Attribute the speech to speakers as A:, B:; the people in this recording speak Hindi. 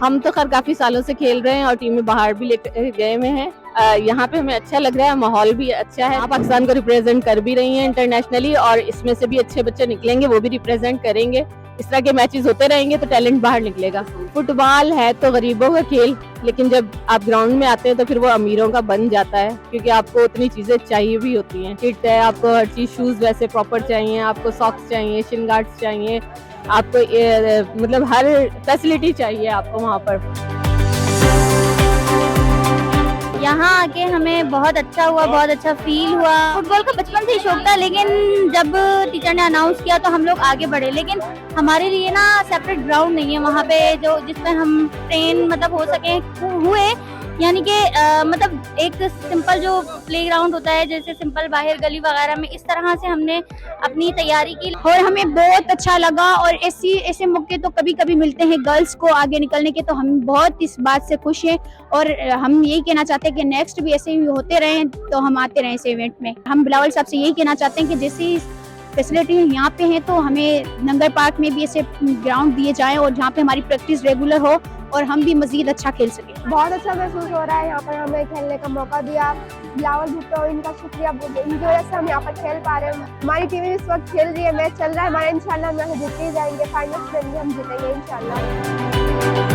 A: हम तो खैर काफी सालों से खेल रहे हैं और टीमें बाहर भी लेकर गए हुए हैं। यहाँ पे हमें अच्छा लग रहा है, माहौल भी अच्छा है। पाकिस्तान को रिप्रेजेंट कर भी रही हैं इंटरनेशनली और इसमें से भी अच्छे बच्चे निकलेंगे, वो भी रिप्रेजेंट करेंगे। इस तरह के मैचेस होते रहेंगे तो टैलेंट बाहर निकलेगा। फुटबॉल है तो गरीबों का खेल, लेकिन जब आप ग्राउंड में आते हैं तो फिर वो अमीरों का बन जाता है, क्योंकि आपको उतनी चीजें चाहिए भी होती हैं। किट है, आपको हर चीज, शूज वैसे प्रॉपर चाहिए, आपको सॉक्स चाहिए, शिन गार्ड्स चाहिए, आपको मतलब हर फैसिलिटी चाहिए आपको वहाँ पर।
B: यहाँ आके हमें बहुत अच्छा हुआ, बहुत अच्छा फील हुआ। फुटबॉल का बचपन से ही शौक था, लेकिन जब टीचर ने अनाउंस किया तो हम लोग आगे बढ़े। लेकिन हमारे लिए ना सेपरेट ग्राउंड नहीं है वहाँ पे जो जिसमें हम ट्रेन मतलब हो सके हुए, यानी कि मतलब एक सिंपल जो प्लेग्राउंड होता है, जैसे सिंपल बाहर गली वगैरह में, इस तरह से हमने अपनी तैयारी की और हमें बहुत अच्छा लगा। और ऐसे मौके तो कभी कभी मिलते हैं गर्ल्स को आगे निकलने के, तो हम बहुत इस बात से खुश हैं और हम यही कहना चाहते हैं कि नेक्स्ट भी ऐसे ही होते रहें, तो हम आते रहें इस इवेंट में। हम बिलावल साहब से यही कहना चाहते हैं कि जैसी फैसिलिटी यहाँ पे है तो हमें नंगर पार्क में भी ऐसे ग्राउंड दिए जाएं और जहाँ पे हमारी प्रैक्टिस रेगुलर हो और हम भी मजीद अच्छा खेल सके।
C: बहुत अच्छा महसूस हो रहा है यहाँ पर हमें खेलने का मौका दिया। बिलावल भुट्टो, इनका शुक्रिया, इनकी वजह से हम यहाँ पर खेल पा रहे हैं। हमारी टीम इस वक्त खेल रही है, मैच चल रहा है हमारा, इंशाल्लाह हम जीत ही जाएंगे। फाइनल्स में भी हम जीतेंगे इंशाल्लाह।